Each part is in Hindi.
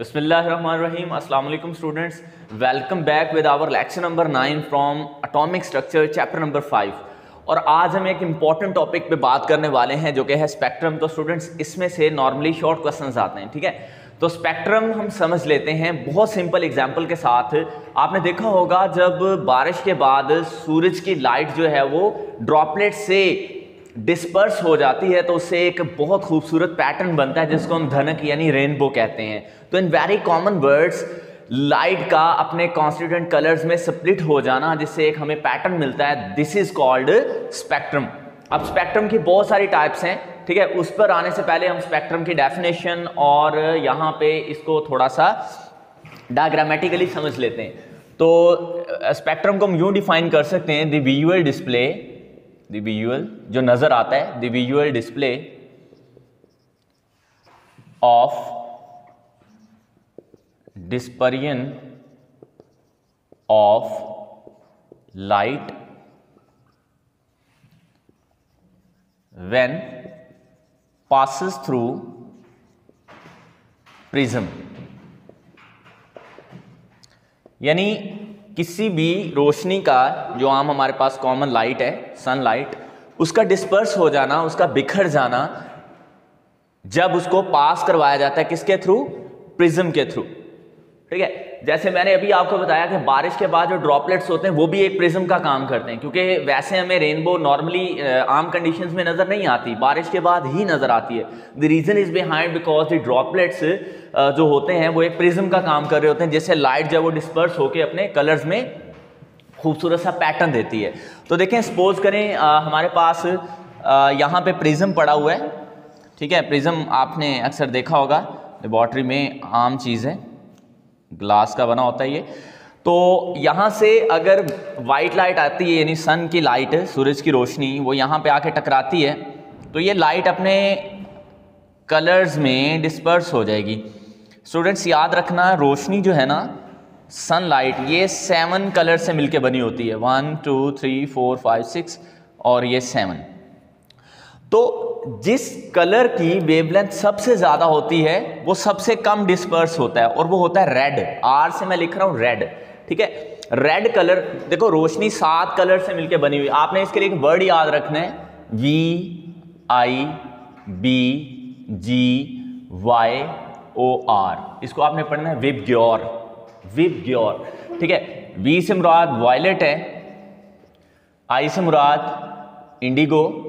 बिस्मिल्लाहिर्रहमानिर्रहीम। अस्सलाम वालेकुम students, welcome back with our lecture number 9 from atomic structure chapter number 5। और आज हम एक इम्पॉर्टेंट टॉपिक पे बात करने वाले हैं जो कि है स्पेक्ट्रम। तो स्टूडेंट्स इसमें से नॉर्मली शॉर्ट क्वेश्चंस आते हैं, ठीक है। तो स्पेक्ट्रम हम समझ लेते हैं बहुत सिंपल एग्जाम्पल के साथ। आपने देखा होगा जब बारिश के बाद सूरज की लाइट जो है वो ड्रॉपलेट से डिस्पर्स हो जाती है तो उससे एक बहुत खूबसूरत पैटर्न बनता है जिसको हम धनक यानी रेनबो कहते हैं। तो in very common words light का अपने कॉन्स्टिट्यूएंट कलर्स में स्प्लिट हो जाना जिससे एक हमें पैटर्न मिलता है, दिस इज कॉल्ड स्पेक्ट्रम। अब स्पेक्ट्रम की बहुत सारी टाइप्स हैं, ठीक है। उस पर आने से पहले हम स्पेक्ट्रम की डेफिनेशन और यहाँ पे इसको थोड़ा सा डायग्रामेटिकली समझ लेते हैं। तो स्पेक्ट्रम को हम यूं डिफाइन कर सकते हैं, the visual display, the visual जो नजर आता है, the visual display of dispersion of light when passes through prism। यानी किसी भी रोशनी का जो आम हमारे पास कॉमन लाइट है, सनलाइट, उसका डिस्पर्स हो जाना, उसका बिखर जाना जब उसको पास करवाया जाता है किसके थ्रू? प्रिज्म के थ्रू, ठीक है। जैसे मैंने अभी आपको बताया कि बारिश के बाद जो ड्रॉपलेट्स होते हैं वो भी एक प्रिज्म का काम करते हैं, क्योंकि वैसे हमें रेनबो नॉर्मली आम कंडीशंस में नजर नहीं आती, बारिश के बाद ही नजर आती है। The reason is behind because the droplets जो होते हैं वो एक प्रिज्म का काम कर रहे होते हैं, जिससे लाइट जब वो डिस्पर्स होकर अपने कलर्स में खूबसूरत सा पैटर्न देती है। तो देखें, सपोज करें हमारे पास यहाँ पे प्रिज्म पड़ा हुआ है, ठीक है। प्रिज्म आपने अक्सर देखा होगा, लेबॉर्ट्री में आम चीज़ है, ग्लास का बना होता है ये। तो यहाँ से अगर वाइट लाइट आती है यानी सन की लाइट, सूरज की रोशनी, वो यहाँ पे आके टकराती है तो ये लाइट अपने कलर्स में डिस्पर्स हो जाएगी। स्टूडेंट्स याद रखना, रोशनी जो है ना, सनलाइट, ये 7 कलर से मिलके बनी होती है, 1 2 3 4 5 6 और ये 7। तो जिस कलर की वेवलेंथ सबसे ज्यादा होती है वो सबसे कम डिस्पर्स होता है और वो होता है रेड। आर से मैं लिख रहा हूं रेड, ठीक है। रेड कलर, देखो रोशनी 7 कलर से मिलकर बनी हुई। आपने इसके लिए एक वर्ड याद रखना है, VIBGYOR। इसको आपने पढ़ना है विबग्योर, विबग्योर, ठीक है। V से मुराद वायलेट है, I से मुराद इंडिगो,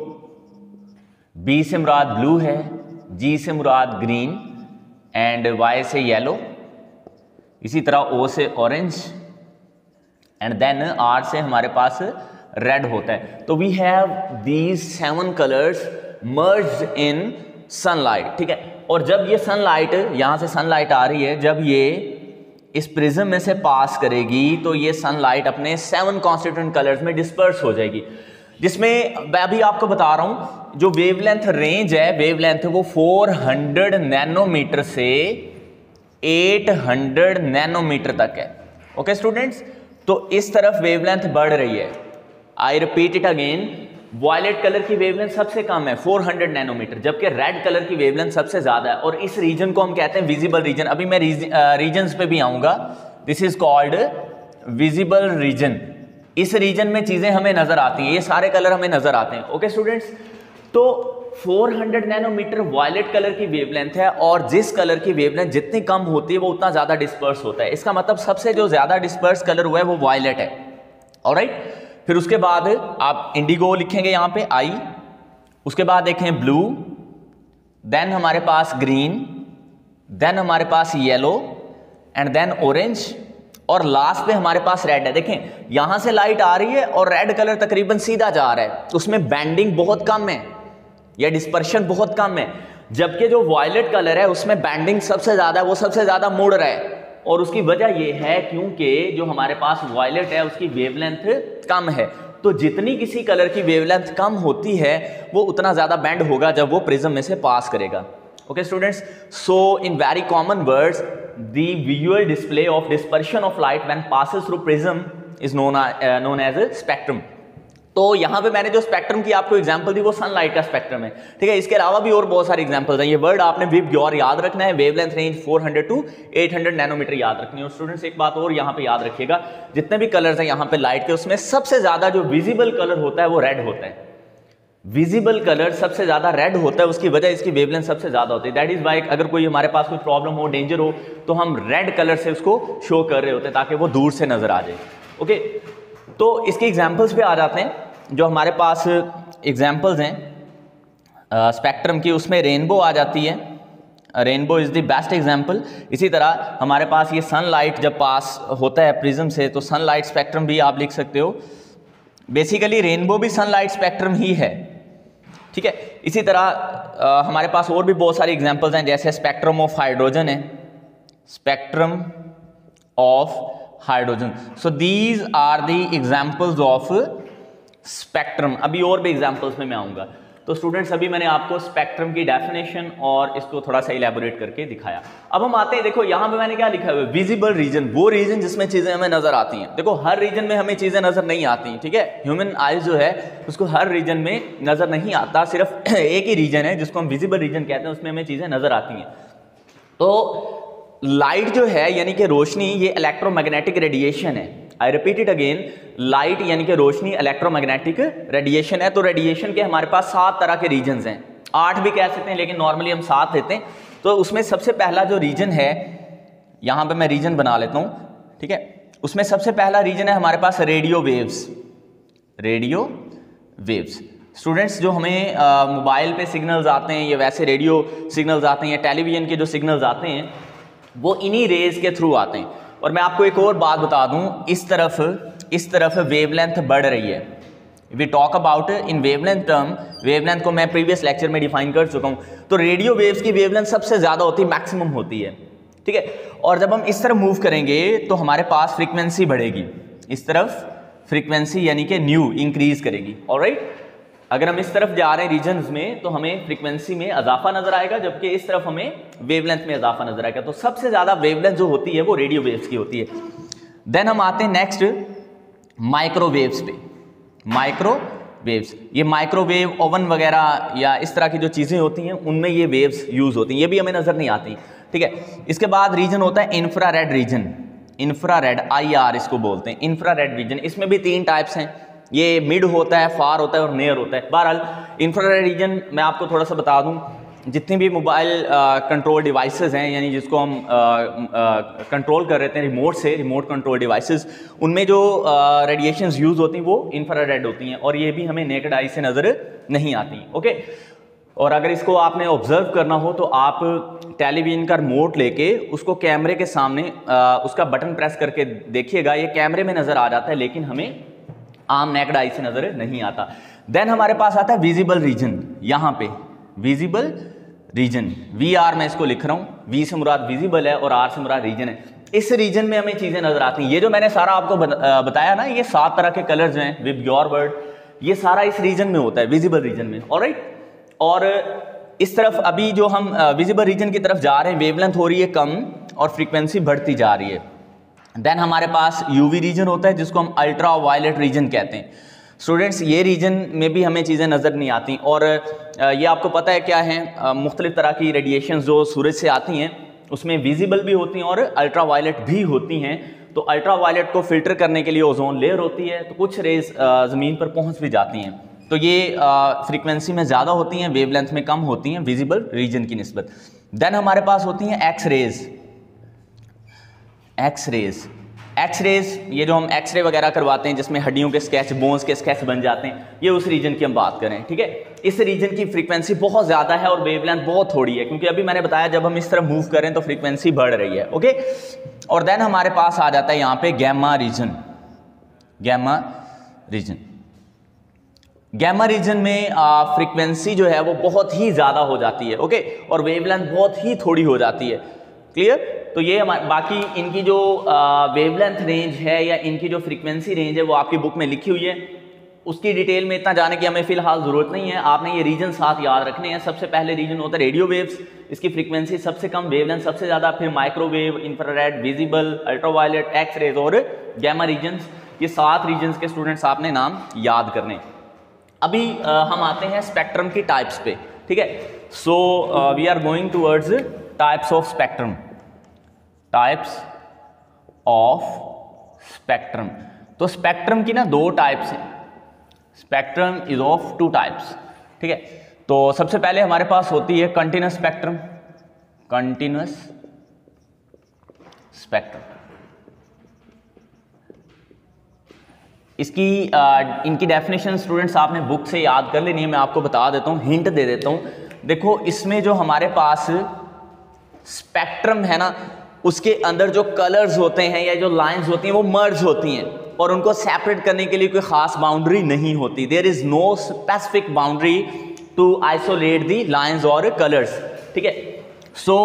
B से मुराद ब्लू है, G से मुराद ग्रीन एंड Y से येलो, इसी तरह O से ऑरेंज एंड देन R से हमारे पास रेड होता है। तो we have these 7 colours merged in sunlight, ठीक है। और जब ये सनलाइट, यहां से सनलाइट आ रही है, जब ये इस प्रिज्म में से पास करेगी तो ये सनलाइट अपने 7 कॉन्स्टिट्यूएंट कलर्स में डिस्पर्स हो जाएगी, जिसमें मैं अभी आपको बता रहा हूं जो वेवलेंथ रेंज है, वेवलेंथ वो 400 नैनोमीटर से 800 नैनोमीटर तक है। ओके स्टूडेंट्स, तो इस तरफ वेवलेंथ बढ़ रही है। I repeat it again, violet colour की वेवलेंथ सबसे कम है 400 नैनोमीटर, जबकि रेड कलर की वेवलेंथ सबसे ज्यादा है और इस रीजन को हम कहते हैं विजिबल रीजन। अभी मैं रीजन्स पे भी आऊंगा। This is called visible region. इस रीजन में चीजें हमें नजर आती हैं, ये सारे कलर हमें नजर आते हैं। ओके स्टूडेंट्स, तो 400 नैनोमीटर वॉयलेट कलर की वेवलेंथ है और जिस कलर की वेवलेंथ जितनी कम होती है वो उतना ज्यादा डिस्पर्स होता है। इसका मतलब सबसे जो ज्यादा डिस्पर्स कलर हुआ है वो वॉयलेट है। ऑलराइट, फिर उसके बाद आप इंडिगो लिखेंगे यहाँ पे I, उसके बाद देखें ब्लू, देन हमारे पास ग्रीन, देन हमारे पास येलो एंड देन ऑरेंज और लास्ट पे हमारे पास रेड है। देखें यहां से लाइट आ रही है और रेड कलर तकरीबन सीधा जा रहा है, उसमें बैंडिंग बहुत कम है या डिस्पर्शन बहुत कम है, जबकि जो वॉयलेट कलर है उसमें बैंडिंग सबसे ज्यादा है, वो सबसे ज्यादा मुड़ रहा है। और उसकी वजह यह है क्योंकि जो हमारे पास वॉयलेट है उसकी वेवलेंथ कम है। तो जितनी किसी कलर की वेवलेंथ कम होती है वो उतना ज्यादा बैंड होगा जब वो प्रिज्म में से पास करेगा। Okay students, so in very common words the visual display of dispersion of light when passes through prism is known as a spectrum। तो यहाँ पे मैंने जो स्पेक्ट्रम की आपको एग्जांपल दी वो सनलाइट का स्पेक्ट्रम है, ठीक है। इसके अलावा भी और बहुत सारे एग्जांपल्स हैं। ये वर्ड आपने विबग्योर याद रखना है, वेवलेंथ रेंज 400 टू 800 नैनोमीटर याद रखनी है। और स्टूडेंट्स एक बात और यहाँ पे याद रखिएगा, जितने भी कलर्स हैं यहाँ पे लाइट के, उसमें सबसे ज्यादा जो विजिबल कलर होता है वो रेड होता है। विजिबल कलर सबसे ज्यादा रेड होता है, उसकी वजह इसकी वेवलेंथ सबसे ज्यादा होती है। दैट इज वाई अगर कोई हमारे पास कोई प्रॉब्लम हो, डेंजर हो, तो हम रेड कलर से उसको शो कर रहे होते हैं ताकि वो दूर से नजर आ जाए। ओके, तो इसके एग्जाम्पल्स पे आ जाते हैं। जो हमारे पास एग्जाम्पल्स हैं स्पेक्ट्रम की, उसमें रेनबो आ जाती है। Rainbow is the best example. इसी तरह हमारे पास ये सनलाइट जब पास होता है प्रिज्म से, तो सनलाइट स्पेक्ट्रम भी आप लिख सकते हो। बेसिकली रेनबो भी सनलाइट स्पेक्ट्रम ही है, ठीक है। इसी तरह हमारे पास और भी बहुत सारी एग्जाम्पल्स हैं, जैसे स्पेक्ट्रम ऑफ हाइड्रोजन है, spectrum of hydrogen. So these are the examples of spectrum. अभी और भी एग्जाम्पल्स में मैं आऊंगा। तो स्टूडेंट्स अभी मैंने आपको स्पेक्ट्रम की डेफिनेशन और इसको थोड़ा सा इलेबोरेट करके दिखाया। अब हम आते हैं, देखो यहाँ पे मैंने क्या लिखा है, विजिबल रीजन, वो रीजन जिसमें चीजें हमें नजर आती हैं। देखो हर रीजन में हमें चीजें नजर नहीं आती, ठीक है। ह्यूमन आईज जो है उसको हर रीजन में नजर नहीं आता, सिर्फ एक ही रीजन है जिसको हम विजिबल रीजन कहते हैं, उसमें हमें चीजें नजर आती हैं। तो लाइट जो है यानी कि रोशनी, ये इलेक्ट्रोमैग्नेटिक रेडिएशन है। I repeat it again, light यानी कि रोशनी इलेक्ट्रोमैग्नेटिक रेडिएशन है। तो रेडिएशन के हमारे पास 7 तरह के रीजन्स हैं, 8 भी कह सकते हैं, लेकिन नॉर्मली हम 7 लेते हैं। तो उसमें सबसे पहला जो रीजन है, यहां पे मैं रीजन बना लेता हूं, ठीक है। उसमें सबसे पहला रीजन है हमारे पास radio waves. Radio waves students, जो हमें मोबाइल पे सिग्नल्स आते हैं, या वैसे रेडियो सिग्नल्स आते हैं, या टेलीविजन के जो सिग्नल्स आते हैं, वो इन्हीं रेज के थ्रू आते हैं। और मैं आपको एक और बात बता दूं, इस तरफ वेवलेंथ बढ़ रही है। We talk about in wavelength term, wavelength को मैं प्रीवियस लेक्चर में डिफाइन कर चुका हूं। तो रेडियो वेव्स की वेवलेंथ सबसे ज्यादा होती है, मैक्सिमम होती है, ठीक है। और जब हम इस तरफ मूव करेंगे तो हमारे पास फ्रीक्वेंसी बढ़ेगी, इस तरफ फ्रीक्वेंसी यानी कि न्यू इंक्रीज करेगी। ऑलराइट, अगर हम इस तरफ जा रहे हैं रीजन्स में, तो हमें फ्रीक्वेंसी में इजाफा नजर आएगा, जबकि इस तरफ हमें वेवलेंथ में इजाफा नजर आएगा। तो सबसे ज्यादा वेवलेंथ जो होती है वो रेडियो वेव्स की होती है। देन हम आते हैं नेक्स्ट माइक्रोवेव्स पे। माइक्रोवेव्स, ये माइक्रोवेव ओवन वगैरह या इस तरह की जो चीजें होती हैं उनमें ये वेव्स यूज होती हैं, ये भी हमें नजर नहीं आती, ठीक है। इसके बाद रीजन होता है इंफ्रारेड रीजन। इंफ्रारेड, IR इसको बोलते हैं, इंफ्रारेड रीजन। इसमें भी 3 टाइप्स हैं, ये मिड होता है, फार होता है और नियर होता है। बहरहाल इंफ्रारेड रीजन मैं आपको थोड़ा सा बता दूं, जितनी भी मोबाइल कंट्रोल डिवाइसेस हैं, यानी जिसको हम कंट्रोल कर रहे थे रिमोट से, रिमोट कंट्रोल डिवाइसेस, उनमें जो रेडिएशंस यूज होती हैं वो इंफ्रारेड होती हैं, और ये भी हमें नेकेड आई से नजर नहीं आती, ओके। और अगर इसको आपने ऑब्जर्व करना हो तो आप टेलीविजन का रिमोट लेके उसको कैमरे के सामने उसका बटन प्रेस करके देखिएगा, ये कैमरे में नजर आ जाता है, लेकिन हमें आम नेकेड आई से नजर नहीं आता। देन हमारे पास आता है विजिबल रीजन। यहां पे विजिबल रीजन, VR मैं इसको लिख रहा हूं, V से मुराद विजिबल है और R से मुराद रीजन है। इस रीजन में हमें चीजें नजर आती हैं। ये जो मैंने सारा आपको बताया ना, ये 7 तरह के कलर्स हैं, विबग्योर वर्ड, ये सारा इस रीजन में होता है, विजिबल रीजन में, ऑलराइट। और इस तरफ अभी जो हम विजिबल रीजन की तरफ जा रहे हैं, वेवलेंथ हो रही है कम और फ्रीक्वेंसी बढ़ती जा रही है। देन हमारे पास UV रीजन होता है, जिसको हम अल्ट्रा वायलेट रीजन कहते हैं। स्टूडेंट्स, ये रीजन में भी हमें चीज़ें नज़र नहीं आती, और ये आपको पता है क्या है, मुख्तलिफ तरह की रेडिएशन जो सूरज से आती हैं उसमें विजिबल भी होती हैं और अल्ट्रा वायलेट भी होती हैं। तो अल्ट्रा वायलेट को फिल्टर करने के लिए ओजोन लेयर होती है, तो कुछ रेज ज़मीन पर पहुंच भी जाती हैं, तो ये फ्रीक्वेंसी में ज़्यादा होती हैं, वेवलेंथ में कम होती हैं विजिबल रीजन की निस्बत। देन हमारे पास होती हैं एक्सरेज। एक्सरेज, ये जो हम एक्सरे वगैरह करवाते हैं जिसमें हड्डियों के स्केच, बोन्स के स्केच बन जाते हैं, ये उस रीजन की हम बात करें, ठीक है। इस रीजन की फ्रीक्वेंसी बहुत ज़्यादा है और वेवलेंथ बहुत थोड़ी है, क्योंकि अभी मैंने बताया जब हम इस तरह मूव करें तो फ्रीक्वेंसी बढ़ रही है, ओके। और देन हमारे पास आ जाता है यहाँ पे गैमा रीजन। गैमा रीजन में फ्रीक्वेंसी जो है वो बहुत ही ज़्यादा हो जाती है, ओके, और वेवलेंथ बहुत ही थोड़ी हो जाती है, क्लियर। तो ये बाकी इनकी जो वेवलेंथ रेंज है या इनकी जो फ्रीक्वेंसी रेंज है वो आपकी बुक में लिखी हुई है, उसकी डिटेल में इतना जाने की हमें फिलहाल ज़रूरत नहीं है। आपने ये रीजन साथ याद रखने हैं। सबसे पहले रीजन होता है रेडियो वेव्स, इसकी फ्रीक्वेंसी सबसे कम, वेवलेंथ सबसे ज़्यादा, फिर microwave, infrared, visible, ultraviolet, X rays और गैमा रीजन्स। ये 7 रीजन्स के स्टूडेंट्स आपने नाम याद करने। अभी हम आते हैं स्पेक्ट्रम की टाइप्स पे, ठीक है। So we are going towards types of spectrum, types of spectrum. तो स्पेक्ट्रम की ना 2 टाइप्स हैं, स्पेक्ट्रम इज ऑफ 2 टाइप्स, ठीक है। तो सबसे पहले हमारे पास होती है कंटिन्यूअस स्पेक्ट्रम, कंटिन्यूअस स्पेक्ट्रम। इसकी इनकी डेफिनेशन स्टूडेंट्स आपने बुक से याद कर लेनी है, मैं आपको बता देता हूँ, हिंट दे देता हूँ। देखो इसमें जो हमारे पास स्पेक्ट्रम है ना, उसके अंदर जो कलर्स होते हैं या जो लाइंस होती हैं वो मर्ज होती हैं और उनको सेपरेट करने के लिए कोई खास बाउंड्री नहीं होती। There is no specific boundary to isolate the lines और कलर्स, ठीक है। सो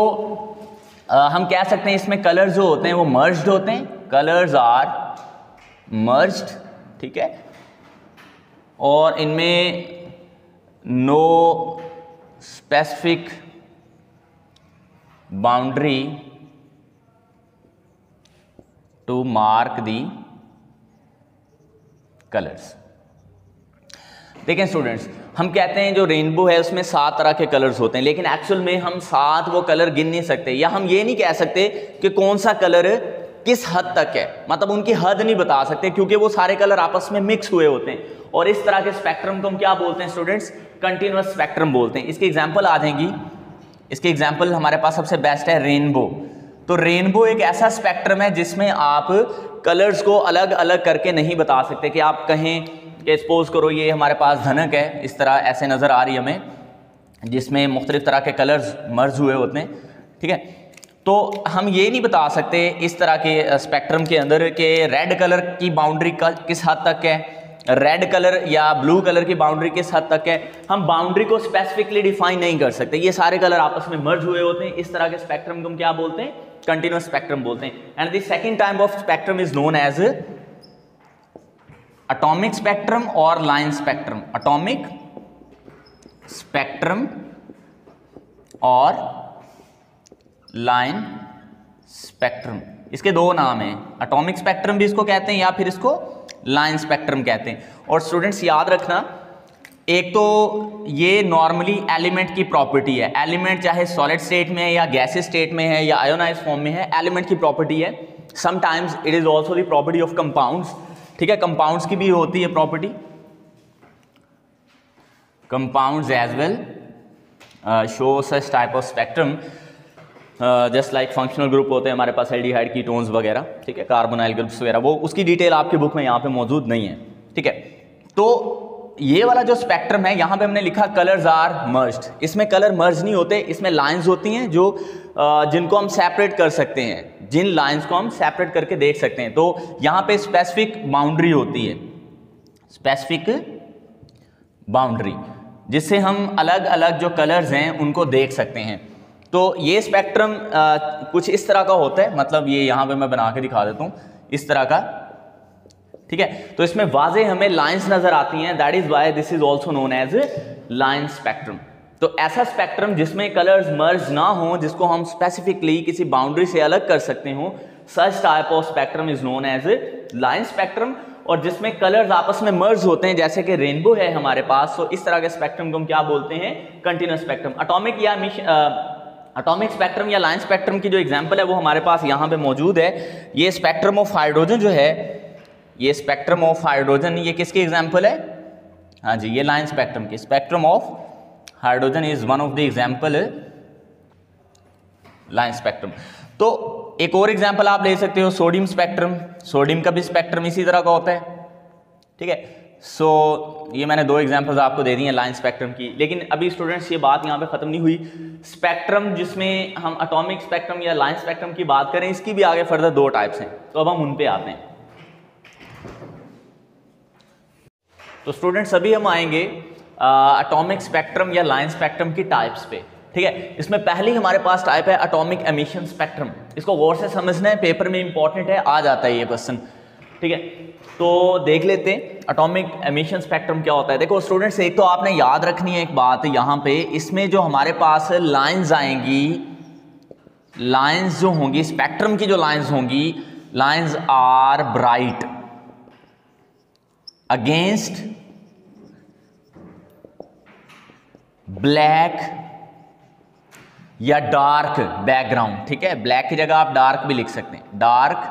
हम कह सकते हैं इसमें कलर्स जो होते हैं वो मर्ज्ड होते हैं, कलर्स आर मर्ज्ड, ठीक है। और इनमें no specific boundary to mark the colours. देखें स्टूडेंट्स, हम कहते हैं जो रेनबो है उसमें 7 तरह के कलर्स होते हैं, लेकिन एक्चुअल में हम 7 वो कलर गिन नहीं सकते, या हम ये नहीं कह सकते कि कौन सा कलर किस हद तक है, मतलब उनकी हद नहीं बता सकते, क्योंकि वो सारे कलर आपस में मिक्स हुए होते हैं। और इस तरह के स्पेक्ट्रम को हम क्या बोलते हैं स्टूडेंट्स? कंटिन्यूअस स्पेक्ट्रम बोलते हैं। इसकी एग्जांपल आ जाएंगी, इसकी एग्जांपल हमारे पास सबसे बेस्ट है रेनबो। तो रेनबो एक ऐसा स्पेक्ट्रम है जिसमें आप कलर्स को अलग अलग करके नहीं बता सकते, कि आप कहें कि सपोज करो ये हमारे पास धनक है, इस तरह ऐसे नज़र आ रही है हमें, जिसमें मुख्तलिफ तरह के कलर्स मर्ज हुए होते हैं, ठीक है। तो हम ये नहीं बता सकते इस तरह के स्पेक्ट्रम के अंदर कि रेड कलर की बाउंड्री किस हद तक है, रेड कलर या ब्लू कलर की बाउंड्री किस हद तक है। हम बाउंड्री को स्पेसिफिकली डिफाइन नहीं कर सकते, ये सारे कलर आपस में मर्ज हुए होते हैं। इस तरह के स्पेक्ट्रम को हम क्या बोलते हैं? कंटिन्यूअस स्पेक्ट्रम बोलते हैं। And the second type of spectrum is known as atomic spectrum और लाइन स्पेक्ट्रम। एटॉमिक स्पेक्ट्रम और लाइन स्पेक्ट्रम, इसके 2 नाम हैं। एटॉमिक स्पेक्ट्रम भी इसको कहते हैं या फिर इसको लाइन स्पेक्ट्रम कहते हैं। और स्टूडेंट्स याद रखना, एक तो ये नॉर्मली एलिमेंट की प्रॉपर्टी है, एलिमेंट चाहे सॉलिड स्टेट में है या गैसेस स्टेट में है या आयोनाइज फॉर्म में है, एलिमेंट की प्रॉपर्टी है। Sometimes it is also the property of compounds, ठीक है। कंपाउंड्स की भी होती है property, compounds as well show such type of spectrum, just like functional group होते हैं हमारे पास, एल्डिहाइड कीटोन्स वगैरह, ठीक है, कार्बोनाइल ग्रुप्स वगैरह, वो उसकी डिटेल आपकी बुक में यहाँ पे मौजूद नहीं है, ठीक है। तो ये वाला जो स्पेक्ट्रम है, यहाँ पे हमने लिखा कलर्स आर मर्ज्ड, इसमें कलर मर्ज नहीं होते, इसमें लाइंस होती हैं जो जिनको हम सेपरेट कर सकते हैं, जिन लाइंस को हम सेपरेट करके देख सकते हैं। तो यहाँ पे स्पेसिफिक बाउंड्री होती है, स्पेसिफिक बाउंड्री, जिससे हम अलग अलग जो कलर्स हैं उनको देख सकते हैं। तो ये स्पेक्ट्रम कुछ इस तरह का होता है, मतलब ये यहाँ पे मैं बना के दिखा देता हूँ, इस तरह का, ठीक है। तो इसमें वाजे हमें लाइंस नजर आती हैं, that is why this is also known as line spectrum. तो ऐसा स्पेक्ट्रम जिसमें कलर्स मर्ज ना हो, जिसको हम स्पेसिफिकली किसी बाउंड्री से अलग कर सकते हो, such type of spectrum is known as line spectrum. और जिसमें कलर्स आपस में मर्ज होते हैं, जैसे कि रेनबो है हमारे पास, तो इस तरह के स्पेक्ट्रम को हम क्या बोलते हैं? Continuous spectrum. एटॉमिक स्पेक्ट्रम या लाइन स्पेक्ट्रम की जो एग्जांपल है वो हमारे पास यहाँ पे मौजूद है। ये स्पेक्ट्रम ऑफ हाइड्रोजन जो है, ये स्पेक्ट्रम ऑफ हाइड्रोजन, ये किसकी एग्जांपल है? हाँ जी, ये लाइन स्पेक्ट्रम की। Spectrum of hydrogen is one of the example line spectrum. तो एक और एग्जांपल आप ले सकते हो, सोडियम स्पेक्ट्रम। सोडियम का भी स्पेक्ट्रम इसी तरह का होता है, ठीक है। सो ये मैंने 2 एग्जांपल्स आपको दे दी हैं लाइन स्पेक्ट्रम की। लेकिन अभी स्टूडेंट्स ये बात यहाँ पे ख़त्म नहीं हुई। स्पेक्ट्रम जिसमें हम एटॉमिक स्पेक्ट्रम या लाइन स्पेक्ट्रम की बात करें, इसकी भी आगे फर्दर 2 टाइप्स हैं, तो अब हम उन पे आते हैं। तो स्टूडेंट्स अभी हम आएंगे एटॉमिक स्पेक्ट्रम या लाइन स्पेक्ट्रम की टाइप्स पे, ठीक है। इसमें पहली हमारे पास टाइप है एटॉमिक एमिशन स्पेक्ट्रम। इसको गौर से समझना है, पेपर में इंपॉर्टेंट है, आ जाता है ये क्वेश्चन, ठीक है। तो देख लेते हैं एटॉमिक एमिशन स्पेक्ट्रम क्या होता है। देखो स्टूडेंट्स, एक तो आपने याद रखनी है एक बात यहाँ पे, इसमें जो हमारे पास लाइंस आएंगी, लाइंस जो होंगी, स्पेक्ट्रम की जो लाइंस होंगी, lines are bright, against black या डार्क बैकग्राउंड। ठीक है, ब्लैक की जगह आप डार्क भी लिख सकते हैं, डार्क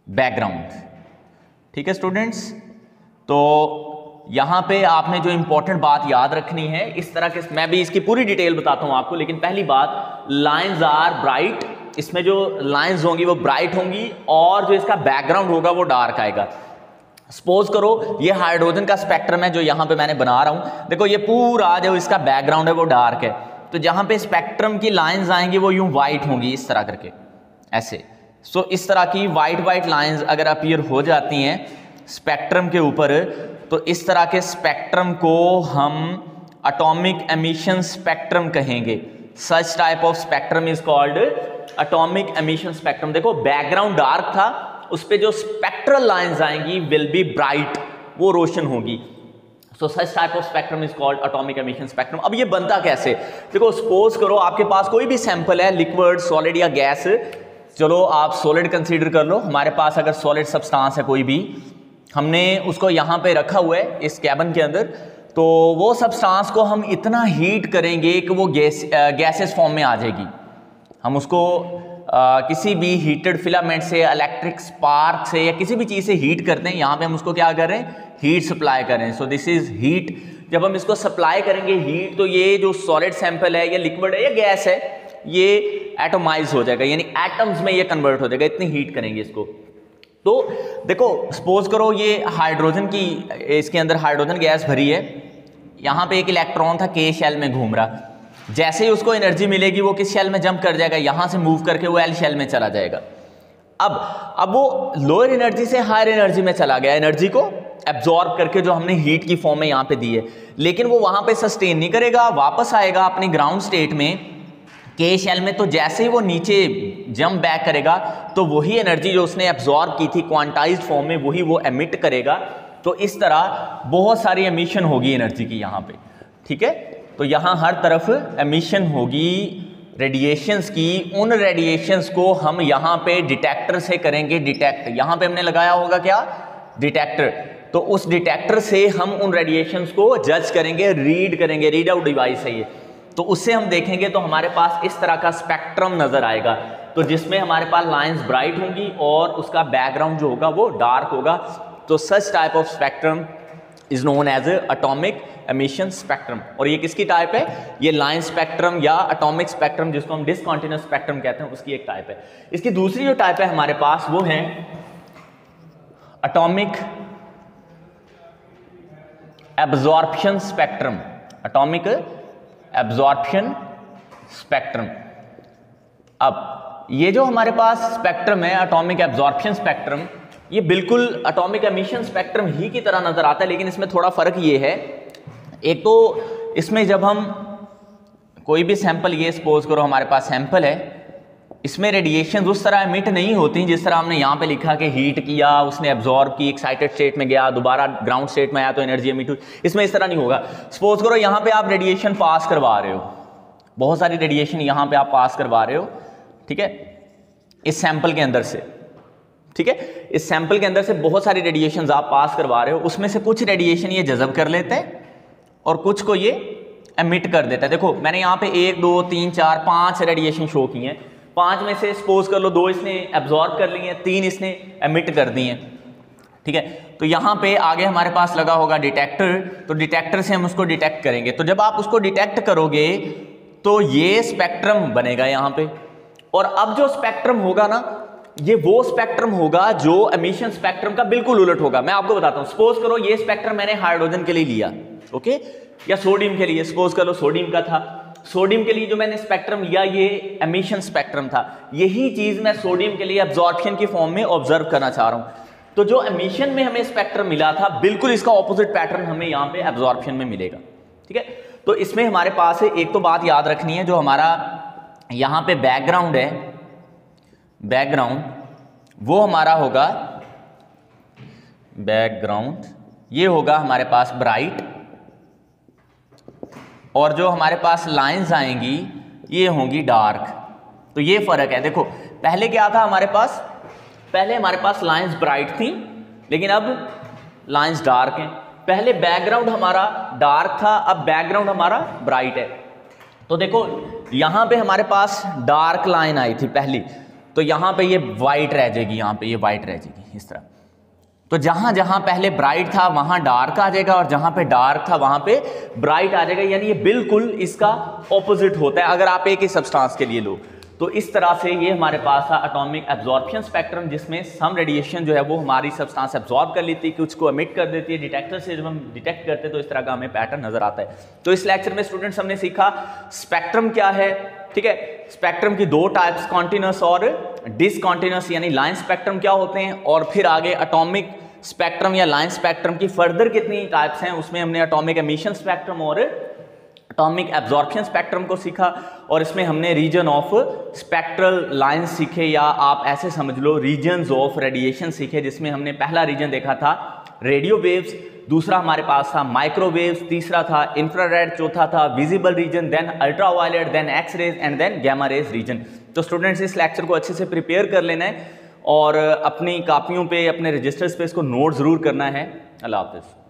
बैकग्राउंड। ठीक है स्टूडेंट्स, तो यहां पे आपने जो इंपॉर्टेंट बात याद रखनी है, इस तरह के, मैं भी इसकी पूरी डिटेल बताता हूं आपको, लेकिन पहली बात, लाइंस आर ब्राइट, इसमें जो लाइंस होंगी वो ब्राइट होंगी और जो इसका बैकग्राउंड होगा वो डार्क आएगा। सपोज करो ये हाइड्रोजन का स्पेक्ट्रम है जो यहां पे मैंने बना रहा हूं, देखो ये पूरा जो इसका बैकग्राउंड है वो डार्क है, तो जहां पे स्पेक्ट्रम की लाइंस आएंगी वो यूं व्हाइट होंगी इस तरह करके, ऐसे। सो इस तरह की व्हाइट लाइंस अगर अपीयर हो जाती हैं स्पेक्ट्रम के ऊपर, तो इस तरह के स्पेक्ट्रम को हम एटॉमिक एमिशन स्पेक्ट्रम कहेंगे। Such type of spectrum is called atomic emission spectrum. देखो बैकग्राउंड डार्क था, उस पे जो स्पेक्ट्रल लाइंस आएंगी विल बी ब्राइट, वो रोशन होगी। So such type of spectrum is called atomic emission spectrum. अब ये बनता कैसे, देखो सपोज करो आपके पास कोई भी सैंपल है, लिक्विड, सॉलिड या गैस, चलो आप सॉलिड कंसीडर कर लो, हमारे पास अगर सॉलिड सब्सटेंस है कोई भी, हमने उसको यहाँ पे रखा हुआ है इस कैबिन के अंदर, तो वो सब्सटेंस को हम इतना हीट करेंगे कि वो गैसेस फॉर्म में आ जाएगी। हम उसको किसी भी हीटेड फिलामेंट से, इलेक्ट्रिक स्पार्क से या किसी भी चीज़ से हीट करते हैं, यहाँ पे हम उसको क्या कर रहे हैं, हीट सप्लाई कर रहे हैं। So this is heat. जब हम इसको सप्लाई करेंगे हीट, तो ये जो सॉलिड सैंपल है या लिक्विड है या गैस है, ये एटोमाइज हो जाएगा, यानी एटम्स में ये कन्वर्ट हो जाएगा, इतनी हीट करेंगे इसको। तो देखो सपोज करो ये हाइड्रोजन की, इसके अंदर हाइड्रोजन गैस भरी है, यहाँ पे एक इलेक्ट्रॉन था के शेल में घूम रहा, जैसे ही उसको एनर्जी मिलेगी वो किस शेल में जंप कर जाएगा, यहाँ से मूव करके वो एल शेल में चला जाएगा। अब वो लोअर एनर्जी से हायर एनर्जी में चला गया, एनर्जी को एब्जॉर्ब करके जो हमने हीट की फॉर्म में यहाँ पे दी है, लेकिन वो वहाँ पे सस्टेन नहीं करेगा, वापस आएगा अपनी ग्राउंड स्टेट में के शेल में। तो जैसे ही वो नीचे जंप बैक करेगा, तो वही एनर्जी जो उसने एब्जॉर्ब की थी क्वांटाइज्ड फॉर्म में, वही वो एमिट करेगा। तो इस तरह बहुत सारी एमिशन होगी एनर्जी की यहाँ पे। ठीक है, तो यहाँ हर तरफ एमिशन होगी रेडिएशंस की। उन रेडिएशंस को हम यहाँ पे डिटेक्टर से करेंगे डिटेक्ट। यहाँ पे हमने लगाया होगा क्या, डिटेक्टर। तो उस डिटेक्टर से हम उन रेडिएशंस को जज करेंगे, रीड करेंगे, रीड आउट डिवाइस है ये, तो उससे हम देखेंगे तो हमारे पास इस तरह का स्पेक्ट्रम नजर आएगा, तो जिसमें हमारे पास लाइंस ब्राइट होंगी और उसका बैकग्राउंड जो होगा वो डार्क होगा। तो such type of spectrum is known as atomic emission spectrum. और ये किसकी टाइप है, ये लाइन स्पेक्ट्रम या एटॉमिक स्पेक्ट्रम, जिसको हम डिसकंटिन्यूअस स्पेक्ट्रम कहते हैं, उसकी एक टाइप है। इसकी दूसरी जो टाइप है हमारे पास वो है atomic absorption spectrum. Atomic absorption spectrum. अब ये जो हमारे पास स्पेक्ट्रम है एटॉमिक एब्जॉर्प्शन स्पेक्ट्रम, ये बिल्कुल एटॉमिक एमिशन स्पेक्ट्रम ही की तरह नजर आता है, लेकिन इसमें थोड़ा फर्क ये है, एक तो इसमें जब हम कोई भी सैंपल, ये सपोज करो हमारे पास सैंपल है, इसमें रेडिएशन उस तरह एमिट नहीं होती जिस तरह हमने यहाँ पे लिखा कि हीट किया, उसने एब्जॉर्ब की, एक्साइटेड स्टेट में गया, दोबारा ग्राउंड स्टेट में आया तो एनर्जी एमिट हुई। इसमें इस तरह नहीं होगा। सपोज करो यहाँ पे आप रेडिएशन पास करवा रहे हो, बहुत सारी रेडिएशन यहाँ पे आप पास करवा रहे हो, ठीक है, इस सैंपल के अंदर से, ठीक है, इस सैंपल के अंदर से बहुत सारी रेडिएशन आप पास करवा रहे हो, उसमें से कुछ रेडिएशन ये जज़ब कर लेते हैं और कुछ को ये एमिट कर देता है। देखो मैंने यहाँ पे 1 2 3 4 5 रेडिएशन शो की हैं, 5 में से सपोज कर लो 2 इसने एब्जॉर्ब कर ली हैं, 3 इसने एमिट कर दी हैं, ठीक है। तो यहाँ पे आगे हमारे पास लगा होगा डिटेक्टर, तो डिटेक्टर से हम उसको डिटेक्ट करेंगे। तो जब आप उसको डिटेक्ट करोगे तो ये स्पेक्ट्रम बनेगा यहाँ पे, और अब जो स्पेक्ट्रम होगा ना, ये वो स्पेक्ट्रम होगा जो एमिशन स्पेक्ट्रम का बिल्कुल उलट होगा। मैं आपको बताता हूँ, सपोज करो ये स्पेक्ट्रम मैंने हाइड्रोजन के लिए लिया, ओके, या सोडियम के लिए, सपोज करो सोडियम का था, सोडियम के लिए जो मैंने स्पेक्ट्रम लिया ये एमिशन स्पेक्ट्रम था। यही चीज मैं सोडियम के लिए एब्जॉर्प्शन की फॉर्म में ऑब्जर्व करना चाह रहा हूं। तो जो एमिशन में हमें स्पेक्ट्रम मिला था, बिल्कुल इसका ऑपोजिट पैटर्न हमें यहाँ पे एब्जॉर्प्शन में मिलेगा, ठीक है। तो इसमें हमारे पास एक तो बात याद रखनी है, जो हमारा यहाँ पे बैकग्राउंड है, बैकग्राउंड वो हमारा होगा, बैकग्राउंड ये होगा हमारे पास ब्राइट, और जो हमारे पास लाइंस आएंगी ये होंगी डार्क। तो ये फर्क है। देखो पहले क्या था हमारे पास, पहले हमारे पास लाइंस ब्राइट थी, लेकिन अब लाइंस डार्क हैं। पहले बैकग्राउंड हमारा डार्क था, अब बैकग्राउंड हमारा ब्राइट है। तो देखो यहां पे हमारे पास डार्क लाइन आई थी पहली, तो यहां पे ये वाइट रह जाएगी, यहां पे ये वाइट रह जाएगी इस तरह। तो जहां जहां पहले ब्राइट था वहां डार्क आ जाएगा, और जहां पे डार्क था वहां पे ब्राइट आ जाएगा, यानी ये बिल्कुल इसका ऑपोजिट होता है अगर आप एक ही सब्सटेंस के लिए लो। तो इस तरह से ये हमारे पास था एटॉमिक एब्जॉर्प्शन स्पेक्ट्रम, जिसमें सम रेडिएशन जो है वो हमारी सब्सटेंस एब्जॉर्ब कर लेती है, कुछ को एमिट कर देती है। डिटेक्टर से जब हम डिटेक्ट करते हैं तो इस तरह का हमें पैटर्न नजर आता है। तो इस लेक्चर में स्टूडेंट्स हमने सीखा स्पेक्ट्रम क्या है, ठीक है, स्पेक्ट्रम की दो टाइप्स, कॉन्टिन्यूस और डिसकॉन्टिन्यूस, यानी लाइन स्पेक्ट्रम क्या होते हैं, और फिर आगे एटॉमिक स्पेक्ट्रम या लाइन स्पेक्ट्रम की फर्दर कितनी टाइप्स हैं, उसमें हमने एटॉमिक एमिशन स्पेक्ट्रम और एटॉमिक एब्जॉर्प्शन स्पेक्ट्रम को सीखा, और इसमें हमने रीजन ऑफ स्पेक्ट्रल लाइन सीखे, या आप ऐसे समझ लो रीजन्स ऑफ रेडिएशन सीखे, जिसमें हमने पहला रीजन देखा था रेडियो वेव्स, दूसरा हमारे पास था माइक्रोवेव्स, तीसरा था इंफ्रारेड, चौथा था visible region, then ultraviolet, then X rays and then gamma rays region. तो स्टूडेंट्स इस लेक्चर को अच्छे से प्रिपेयर कर लेना है और अपनी कापियों पे, अपने रजिस्टर्स पे इसको नोट जरूर करना है। अल्लाह हाफिज़।